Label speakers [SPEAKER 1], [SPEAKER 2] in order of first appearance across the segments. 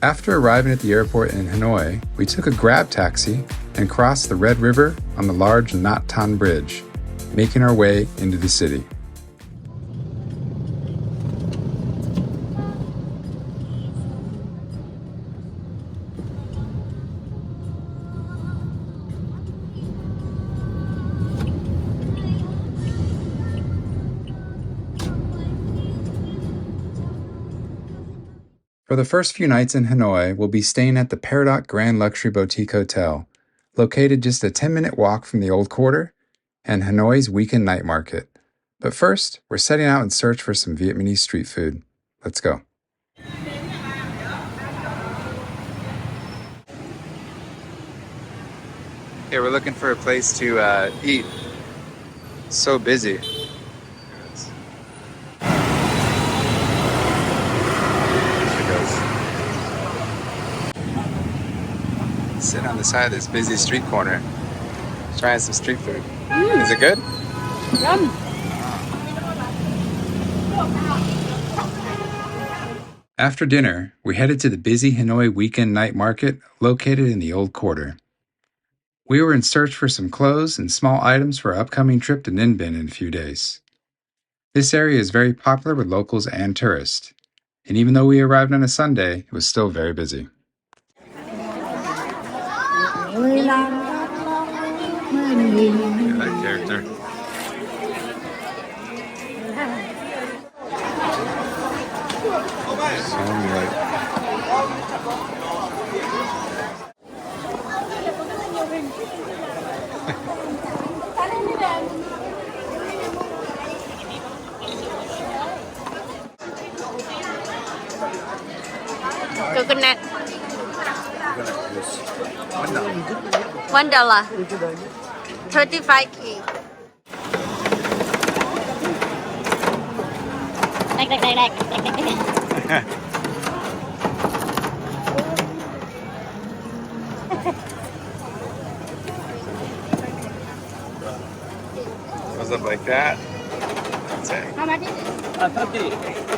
[SPEAKER 1] After arriving at the airport in Hanoi, we took a grab taxi and crossed the Red River on the large Nhat Tan Bridge, making our way into the city. For the first few nights in Hanoi, we'll be staying at the Peridot Grand Luxury Boutique Hotel, located just a 10-minute walk from the Old Quarter and Hanoi's Weekend Night Market. But first, we're setting out in search for some Vietnamese street food. Let's go. Okay, we're looking for a place to eat. It's so busy. Sit on the side of this busy street corner, trying some street food. Is it good?
[SPEAKER 2] Yum.
[SPEAKER 1] After dinner, we headed to the busy Hanoi Weekend Night Market located in the Old Quarter. We were in search for some clothes and small items for our upcoming trip to Ninh Binh in a few days. This area is very popular with locals and tourists, and even though we arrived on a Sunday, it was still very busy. That character.
[SPEAKER 2] Coconut. $1. 35 key.
[SPEAKER 1] Goes up like that. That's it.
[SPEAKER 2] How much is it?
[SPEAKER 3] 50.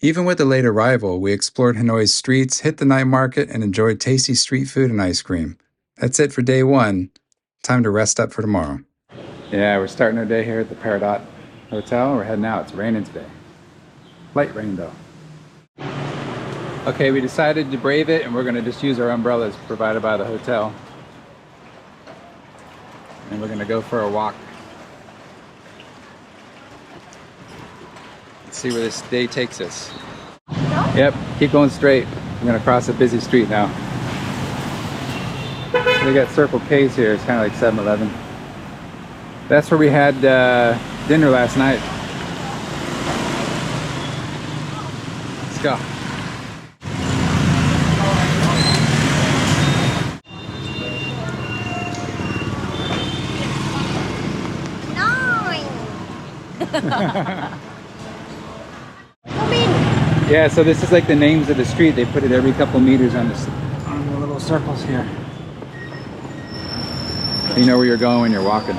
[SPEAKER 1] Even with the late arrival, we explored Hanoi's streets, hit the night market, and enjoyed tasty street food and ice cream. That's it for day one. Time to rest up for tomorrow. Yeah, we're starting our day here at the Peridot Hotel. We're heading out. It's raining today. Light rain, though. Okay, we decided to brave it, and we're going to just use our umbrellas provided by the hotel. And we're going to go for a walk. See where this day takes us. Yep, keep going straight. I'm gonna cross a busy street now. We got Circle K's here. It's kind of like 7-Eleven. That's where we had dinner last night. Let's go.
[SPEAKER 2] No.
[SPEAKER 1] Yeah, so this is like the names of the street. They put it every couple meters on the little circles here. You know where you're going when you're walking.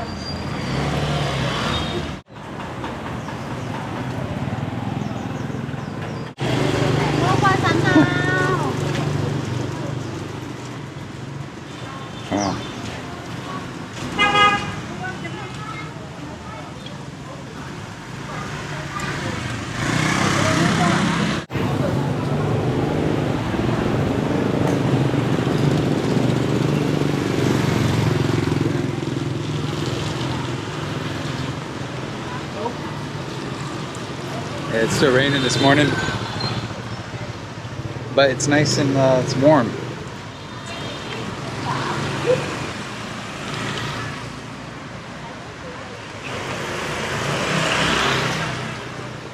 [SPEAKER 1] Wow. It's still raining this morning, but it's nice and it's warm.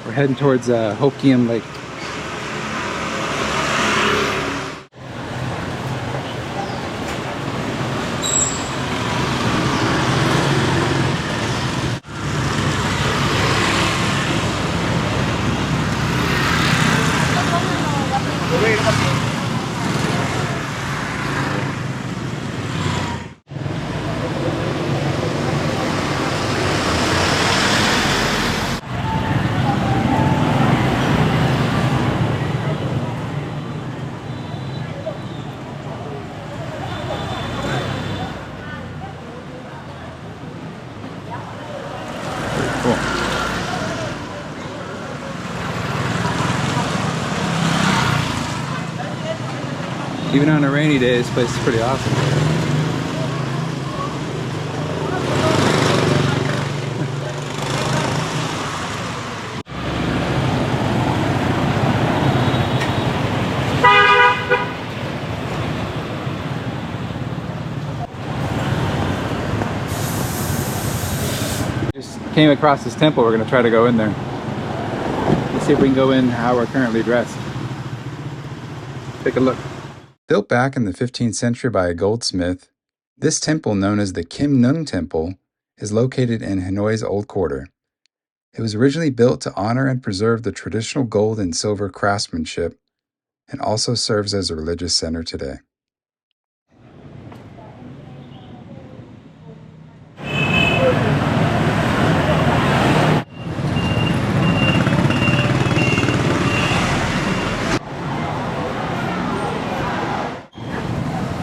[SPEAKER 1] We're heading towards Hanoi Weekend Lake. Even on a rainy day, this place is pretty awesome. Just came across this temple. We're going to try to go in there. Let's see if we can go in how we're currently dressed. Take a look. Built back in the 15th century by a goldsmith, this temple, known as the Kim Nung Temple, is located in Hanoi's Old Quarter. It was originally built to honor and preserve the traditional gold and silver craftsmanship, and also serves as a religious center today.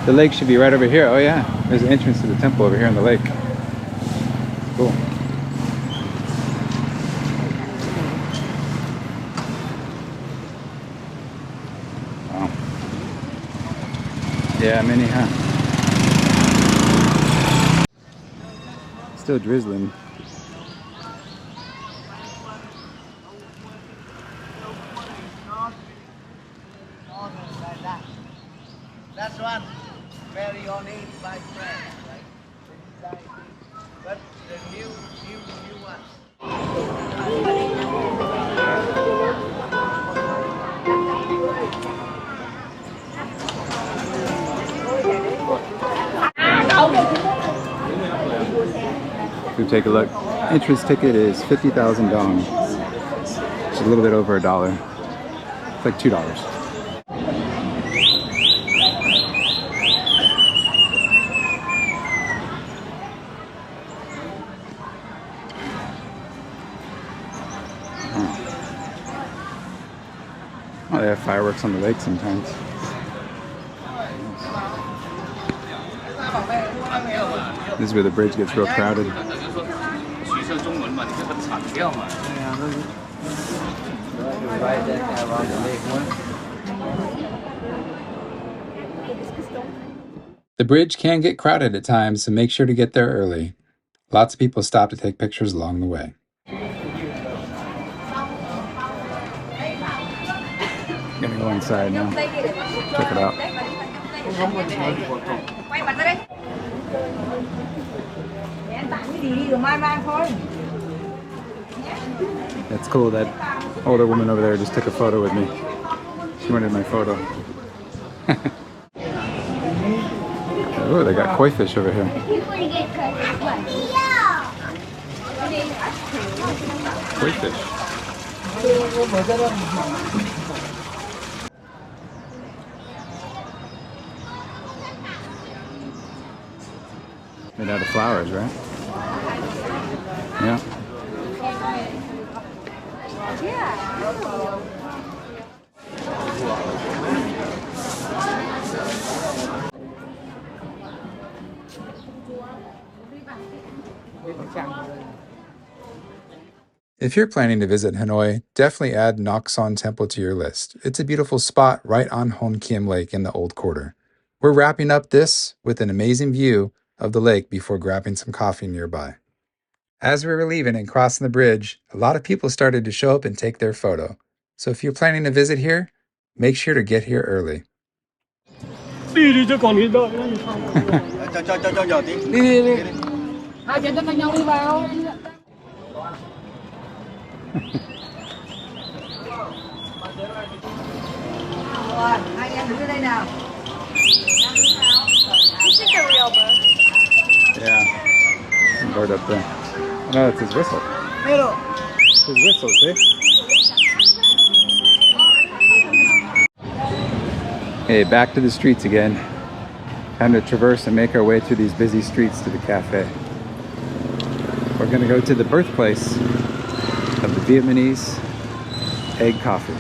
[SPEAKER 1] The lake should be right over here. Oh yeah, there's an entrance to the temple over here in the lake. Cool. Wow. Yeah, many, huh? Still drizzling.
[SPEAKER 3] That's one. Very unique by friend, right? But the new one.
[SPEAKER 1] Go take a look. Entrance ticket is 50,000 dong. It's a little bit over $1. It's like $2. Oh, they have fireworks on the lake sometimes. This is where the bridge gets real crowded. The bridge can get crowded at times, so make sure to get there early. Lots of people stop to take pictures along the way. I'm gonna go inside now. Check it out. That's cool. That older woman over there just took a photo with me. She wanted my photo. Oh, they got koi fish over here. Koi fish. Made out of flowers, right? Yeah. If you're planning to visit Hanoi, definitely add Nok Son Temple to your list. It's a beautiful spot right on Hoàn Kiếm Lake in the Old Quarter. We're wrapping up this with an amazing view of the lake before grabbing some coffee nearby. As we were leaving and crossing the bridge, a lot of people started to show up and take their photo. So if you're planning to visit here, make sure to get here early.
[SPEAKER 2] This is a real bird.
[SPEAKER 1] Yeah, bird up there. No, it's his whistle. It's his whistle, see? Hey, back to the streets again. Time to traverse and make our way through these busy streets to the cafe. We're gonna go to the birthplace of the Vietnamese egg coffee.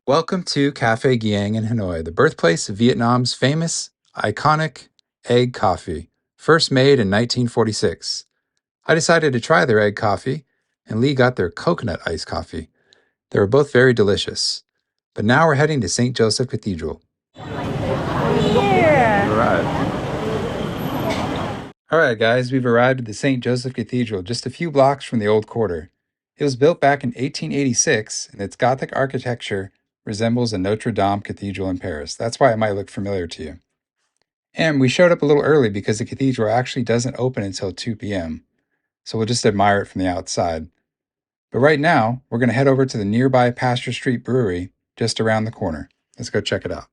[SPEAKER 1] Welcome to Café Giảng in Hanoi, the birthplace of Vietnam's famous, iconic egg coffee, first made in 1946. I decided to try their egg coffee and Lee got their coconut iced coffee. They were both very delicious. But now we're heading to St. Joseph Cathedral.
[SPEAKER 2] Yeah.
[SPEAKER 1] All right. All right, guys, we've arrived at the St. Joseph Cathedral just a few blocks from the Old Quarter. It was built back in 1886, and its Gothic architecture resembles a Notre Dame Cathedral in Paris. That's why it might look familiar to you. And we showed up a little early because the cathedral actually doesn't open until 2 p.m., so we'll just admire it from the outside. But right now, we're going to head over to the nearby Pasteur Street Brewery just around the corner. Let's go check it out.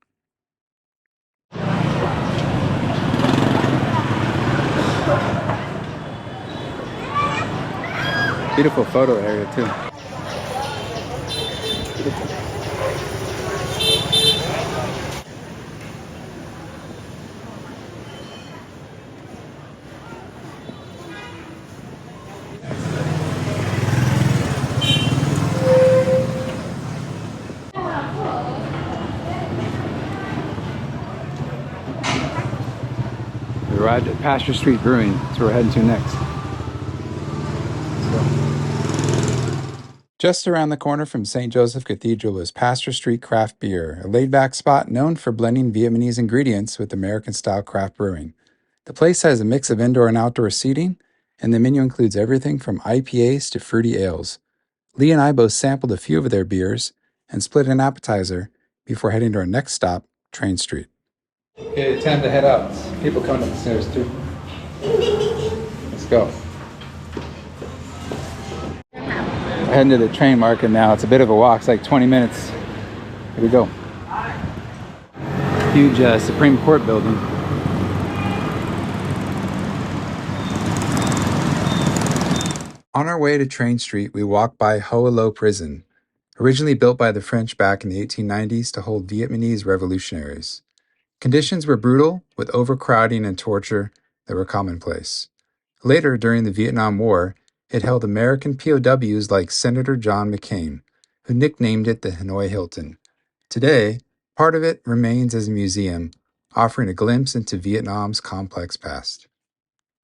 [SPEAKER 1] Beautiful photo area too. Beautiful. We arrived at Pasteur Street Brewing. That's where we're heading to next. Just around the corner from St. Joseph Cathedral is Pasteur Street Craft Beer, a laid-back spot known for blending Vietnamese ingredients with American-style craft brewing. The place has a mix of indoor and outdoor seating, and the menu includes everything from IPAs to fruity ales. Lee and I both sampled a few of their beers and split an appetizer before heading to our next stop, Train Street. Okay, time to head out. People coming up the stairs too. Let's go. We're heading to the train market now. It's a bit of a walk. It's like 20 minutes. Here we go. Huge Supreme Court building. On our way to Train Street, we walk by Ho Lo Prison, originally built by the French back in the 1890s to hold Vietnamese revolutionaries. Conditions were brutal, with overcrowding and torture that were commonplace. Later, during the Vietnam War, it held American POWs like Senator John McCain, who nicknamed it the Hanoi Hilton. Today, part of it remains as a museum, offering a glimpse into Vietnam's complex past.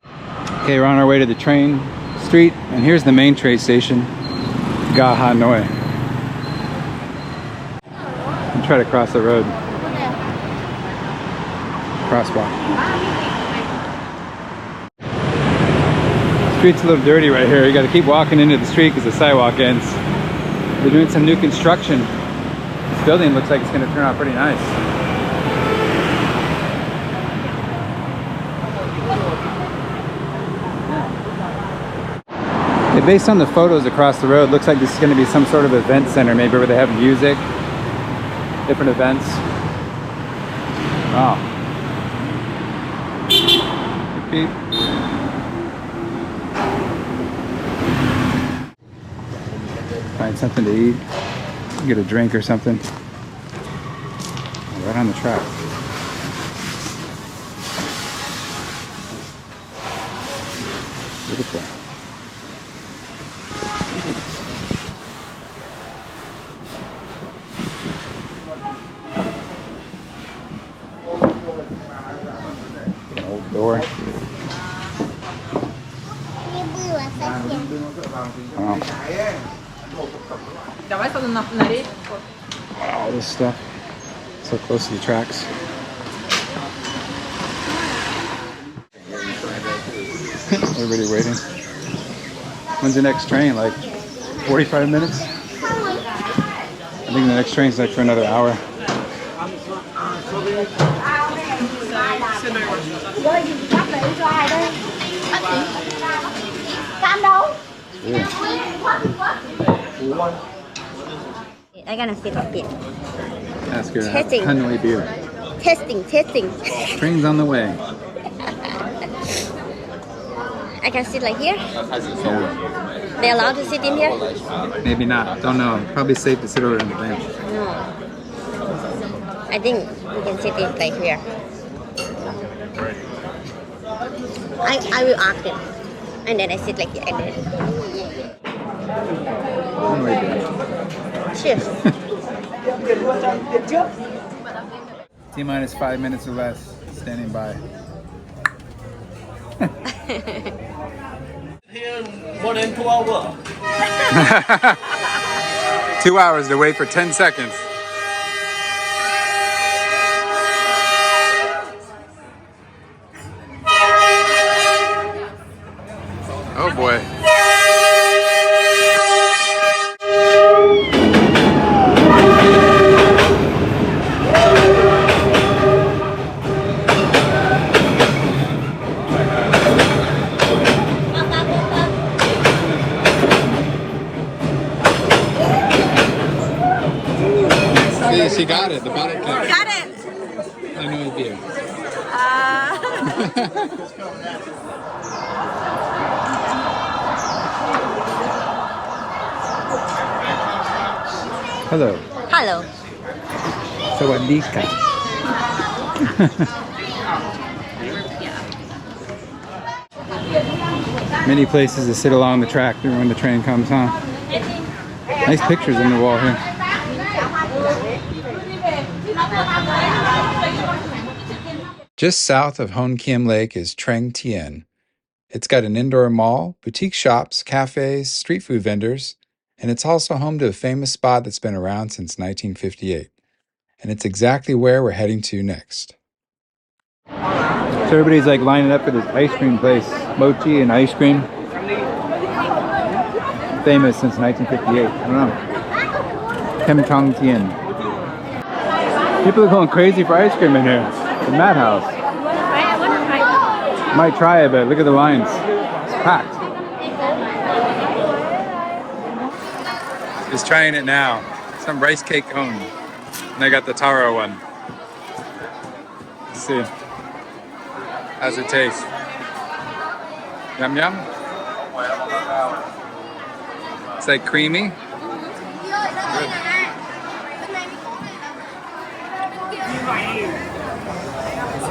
[SPEAKER 1] Okay, we're on our way to the train street, and here's the main train station, Ga Hanoi. I'll try to cross the road. Crosswalk. Street's a little dirty right here. You got to keep walking into the street because the sidewalk ends. They're doing some new construction. This building looks like it's going to turn out pretty nice. Yeah, based on the photos across the road, looks like this is going to be some sort of event center, maybe where they have music, different events. Wow. Beep. Find something to eat, get a drink or something. Right on the track. Beautiful. An old door. Wow. Wow, this stuff. So close to the tracks. Everybody waiting. When's the next train? Like 45 minutes? I think the next train's like for another hour. Yeah.
[SPEAKER 2] I'm gonna sit like it.
[SPEAKER 1] Ask her
[SPEAKER 2] Testing.
[SPEAKER 1] Hanoi beer.
[SPEAKER 2] Testing.
[SPEAKER 1] Train's on the way.
[SPEAKER 2] I can sit like here.
[SPEAKER 1] Yeah.
[SPEAKER 2] They allowed to sit in here?
[SPEAKER 1] Maybe not. Don't know. Probably safe to sit over on the bench.
[SPEAKER 2] No. I think we can sit it like here. I will ask them. And then I sit like here. And then...
[SPEAKER 1] Hanoi beer.
[SPEAKER 2] Cheers.
[SPEAKER 1] T-minus 5 minutes or less. Standing by.
[SPEAKER 3] Here more than 2 hours.
[SPEAKER 1] 2 hours to wait for 10 seconds. Oh boy. She got it, the bottle cap.
[SPEAKER 2] Got it.
[SPEAKER 1] I know it's beer. Hello.
[SPEAKER 2] Hello.
[SPEAKER 1] Sawadika. Many places to sit along the track when the train comes, huh? Nice pictures on the wall here. Just south of Hoàn Kiếm Lake is Trang Tien. It's got an indoor mall, boutique shops, cafes, street food vendors, and it's also home to a famous spot that's been around since 1958. And it's exactly where we're heading to next. So everybody's like lining up for this ice cream place, mochi and ice cream. Famous since 1958. I don't know. Kem Trang Tien. People are going crazy for ice cream in here. The madhouse. Might try it, but look at the lines. It's packed. Just trying it now. Some rice cake cone. And I got the taro one. Let's see. How's it taste? Yum yum? It's like creamy. Good.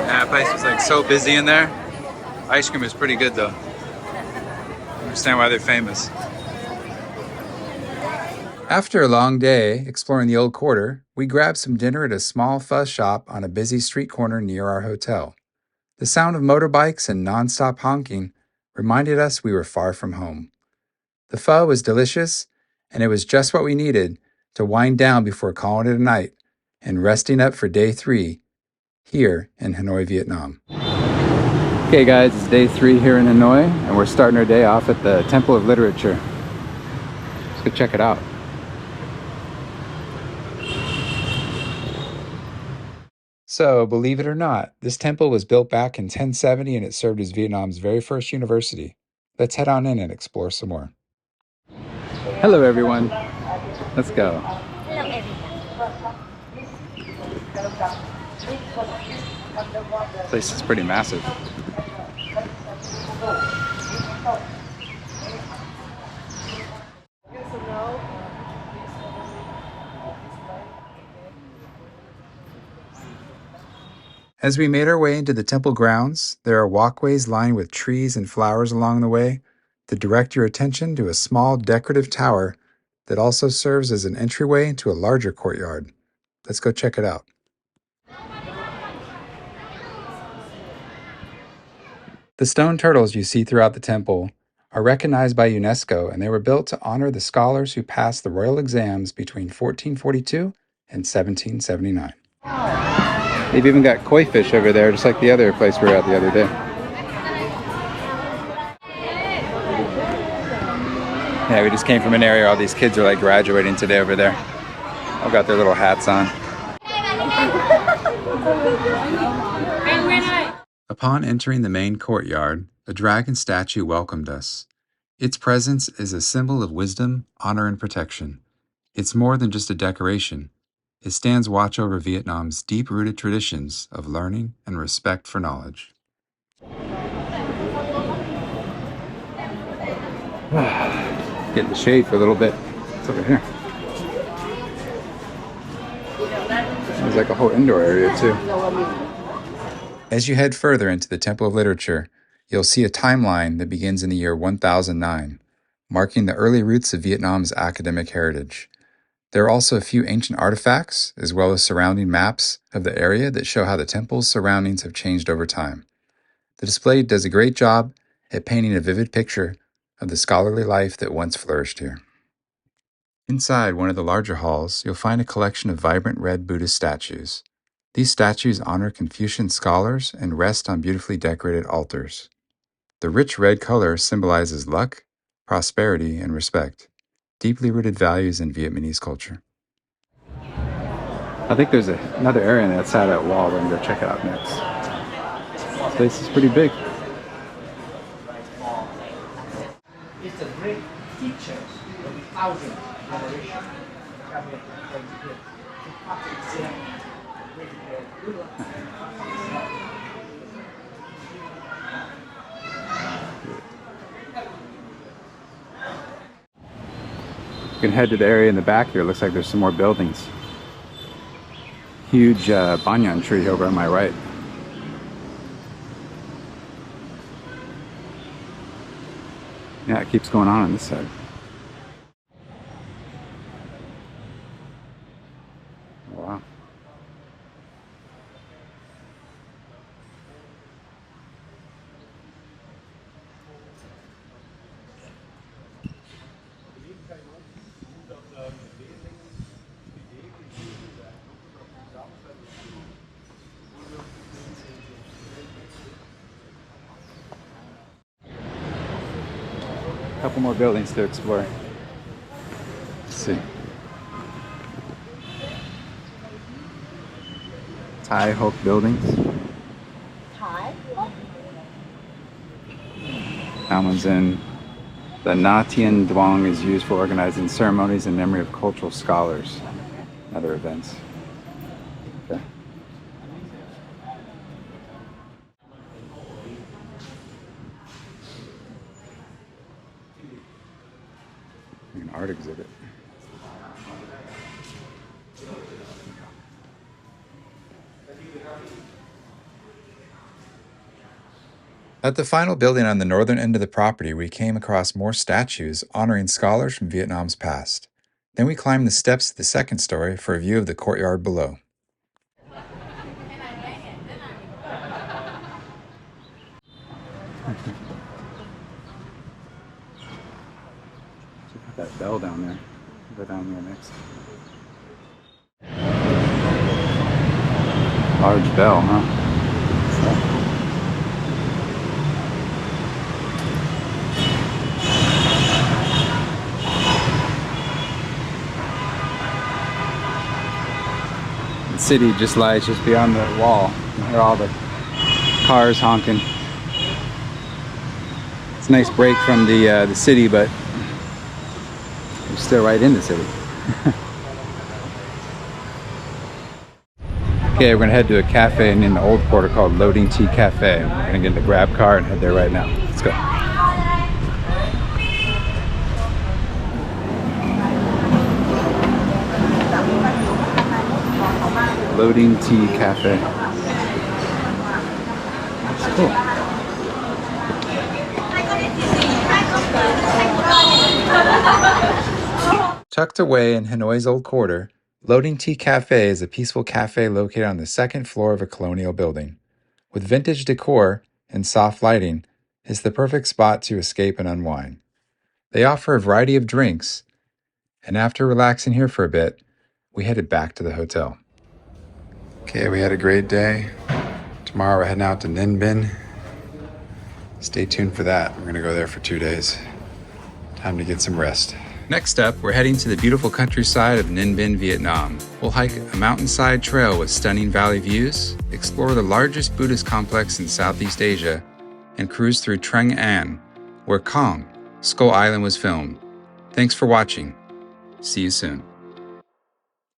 [SPEAKER 1] Yeah, the place was like so busy in there. Ice cream is pretty good though. I understand why they're famous. After a long day exploring the old quarter, we grabbed some dinner at a small fuzz shop on a busy street corner near our hotel. The sound of motorbikes and non-stop honking reminded us we were far from home. The pho was delicious, and it was just what we needed to wind down before calling it a night and resting up for day 3 here in Hanoi, Vietnam. Okay guys, it's day 3 here in Hanoi, and we're starting our day off at the Temple of Literature. Let's go check it out. So, believe it or not, this temple was built back in 1070 and it served as Vietnam's very first university. Let's head on in and explore some more. Hello everyone. Let's go.
[SPEAKER 2] Hello everyone.
[SPEAKER 1] This place is pretty massive. As we made our way into the temple grounds, there are walkways lined with trees and flowers along the way to direct your attention to a small decorative tower that also serves as an entryway into a larger courtyard. Let's go check it out. The stone turtles you see throughout the temple are recognized by UNESCO, and they were built to honor the scholars who passed the royal exams between 1442 and 1779. They've even got koi fish over there, just like the other place we were at the other day. Yeah, we just came from an area where all these kids are like graduating today over there. All got their little hats on. Upon entering the main courtyard, a dragon statue welcomed us. Its presence is a symbol of wisdom, honor, and protection. It's more than just a decoration. It stands watch over Vietnam's deep-rooted traditions of learning and respect for knowledge. Get in the shade for a little bit. It's over here. There's like a whole indoor area too. As you head further into the Temple of Literature, you'll see a timeline that begins in the year 1009, marking the early roots of Vietnam's academic heritage. There are also a few ancient artifacts, as well as surrounding maps of the area that show how the temple's surroundings have changed over time. The display does a great job at painting a vivid picture of the scholarly life that once flourished here. Inside one of the larger halls, you'll find a collection of vibrant red Buddhist statues. These statues honor Confucian scholars and rest on beautifully decorated altars. The rich red color symbolizes luck, prosperity, and respect, deeply rooted values in Vietnamese culture. I think there's another area on that side of that wall. We're going to go check it out next. This place is pretty big.
[SPEAKER 3] It's a great teacher of 1,000 generations.
[SPEAKER 1] You can head to the area in the back here. It looks like there's some more buildings. Huge banyan tree over on my right. Yeah, it keeps going on this side. Wow. Couple more buildings to explore. Let's see. Thai Hope buildings.
[SPEAKER 2] Thai?
[SPEAKER 1] That one's in the Nha Tien Duong is used for organizing ceremonies in memory of cultural scholars and other events. Okay. An art exhibit. At the final building on the northern end of the property, we came across more statues honoring scholars from Vietnam's past. Then we climbed the steps to the second story for a view of the courtyard below. That bell down there. Go down there next. Large bell, huh? The city just lies just beyond the wall. You hear all the cars honking. It's a nice break from the city, but we're still right in the city. Okay, we're gonna head to a cafe in the old quarter called Loading Tea Cafe. We're gonna get in the grab car and head there right now. Let's go. Loading Tea Cafe. That's cool. Tucked away in Hanoi's old quarter, Loading Tea Cafe is a peaceful cafe located on the second floor of a colonial building. With vintage decor and soft lighting, it's the perfect spot to escape and unwind. They offer a variety of drinks, and after relaxing here for a bit, we headed back to the hotel. Okay, we had a great day. Tomorrow we're heading out to Ninh Binh. Stay tuned for that. We're gonna go there for 2 days. Time to get some rest. Next up, we're heading to the beautiful countryside of Ninh Binh, Vietnam. We'll hike a mountainside trail with stunning valley views, explore the largest Buddhist complex in Southeast Asia, and cruise through Trang An, where Kong, Skull Island was filmed. Thanks for watching. See you soon.